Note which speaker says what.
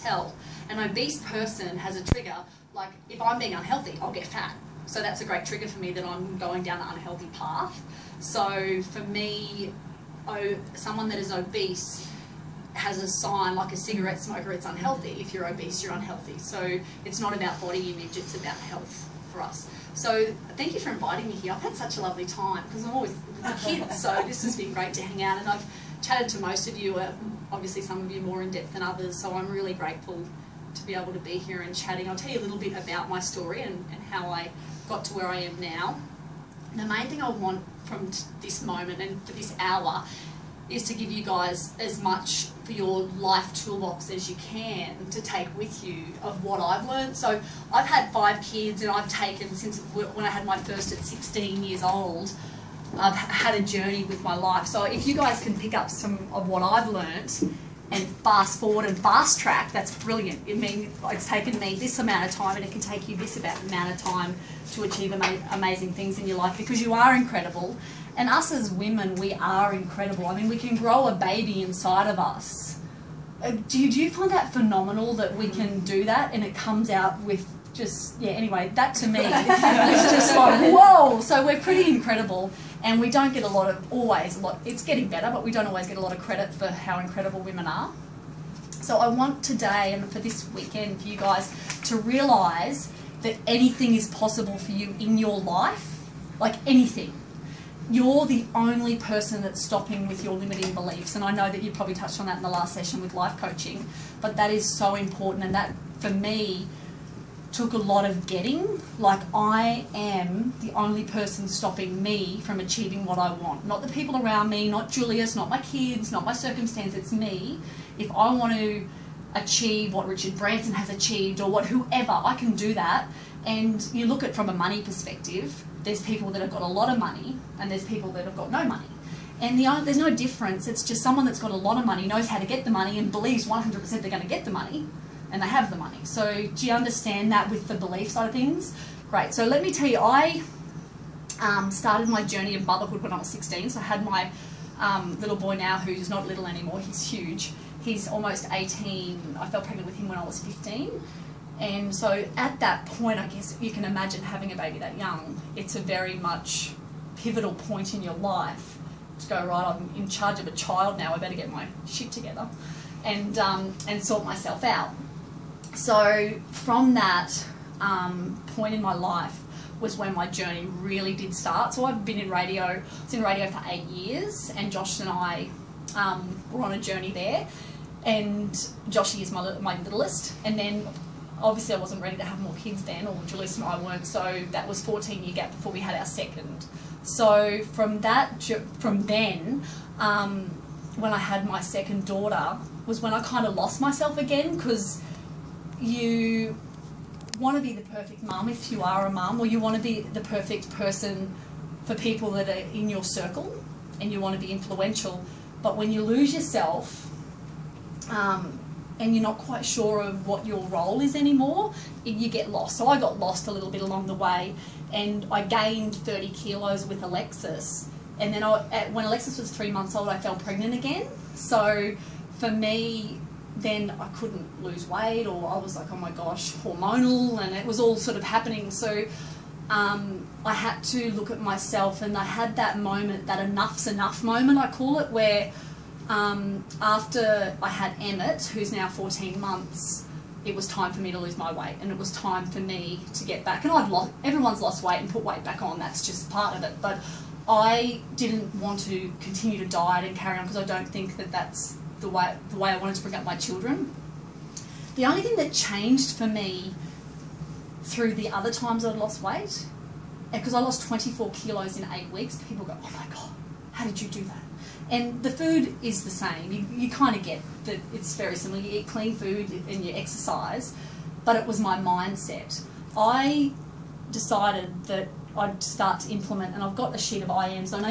Speaker 1: tell. An obese person has a trigger, like if I'm being unhealthy, I'll get fat. So that's a great trigger for me that I'm going down an unhealthy path. So for me, someone that is obese has a sign like a cigarette smoker, it's unhealthy. If you're obese, you're unhealthy. So it's not about body image, it's about health for us. So thank you for inviting me here. I've had such a lovely time because I'm always with the kids, so this has been great to hang out, and I've chatted to most of you, obviously some of you more in depth than others, so I'm really grateful to be able to be here and chatting. I'll tell you a little bit about my story and how I got to where I am now. The main thing I want from this moment and for this hour is to give you guys as much for your life toolbox as you can to take with you of what I've learned. So I've had 5 kids, and I've taken, since when I had my first at 16 years old, I've had a journey with my life. So if you guys can pick up some of what I've learnt and fast forward and fast track, that's brilliant. I mean, it's taken me this amount of time, and it can take you this amount of time to achieve amazing things in your life, because you are incredible. And us as women, we are incredible. I mean, we can grow a baby inside of us. Do you find that phenomenal that we can do that and it comes out with just, yeah, anyway, that to me is just like, whoa. So we're pretty incredible, and we don't get it's getting better, but we don't always get a lot of credit for how incredible women are. So I want today and for this weekend for you guys to realise that anything is possible for you in your life, like anything. You're the only person that's stopping with your limiting beliefs, and I know that you probably touched on that in the last session with life coaching, but that is so important, and that for me took a lot of getting. Like, I am the only person stopping me from achieving what I want. Not the people around me, not Julius, not my kids, not my circumstance, it's me. If I want to achieve what Richard Branson has achieved, or what whoever, I can do that. And you look at it from a money perspective, there's people that have got a lot of money and there's people that have got no money. And there's no difference. It's just someone that's got a lot of money knows how to get the money and believes 100% they're going to get the money, and they have the money. So do you understand that with the belief side of things? Great. So let me tell you, I started my journey of motherhood when I was 16. So I had my little boy now, who's not little anymore, he's huge. He's almost 18. I fell pregnant with him when I was 15. And so at that point, I guess you can imagine having a baby that young. It's a very much pivotal point in your life to go, right, I'm in charge of a child now, I better get my shit together and sort myself out. So from that point in my life was when my journey really did start. So I've been in radio, I was in radio for 8 years, and Josh and I were on a journey there. And Joshy is my littlest, and then obviously I wasn't ready to have more kids then, or Julius and I weren't, so that was 14-year gap before we had our second. So from then, when I had my second daughter, was when I kind of lost myself again, because you want to be the perfect mum if you are a mum, or you want to be the perfect person for people that are in your circle, and you want to be influential. But when you lose yourself, and you're not quite sure of what your role is anymore, you get lost. So I got lost a little bit along the way, and I gained 30 kilos with Alexis. And then when Alexis was 3 months old, I fell pregnant again. So for me, then I couldn't lose weight, or I was like, oh my gosh, hormonal, and it was all sort of happening. So I had to look at myself, and I had that moment, that enough's enough moment, I call it, where after I had Emmett, who's now 14 months, it was time for me to lose my weight, and it was time for me to get back. And everyone's lost weight and put weight back on, that's just part of it. But I didn't want to continue to diet and carry on, because I don't think that that's the way I wanted to bring up my children. The only thing that changed for me through the other times I'd lost weight, because I lost 24 kilos in 8 weeks, people go, oh my God, how did you do that? And the food is the same. You kind of get that it's very similar. You eat clean food and you exercise, but it was my mindset. I decided that I'd start to implement, and I've got a sheet of IMs. I know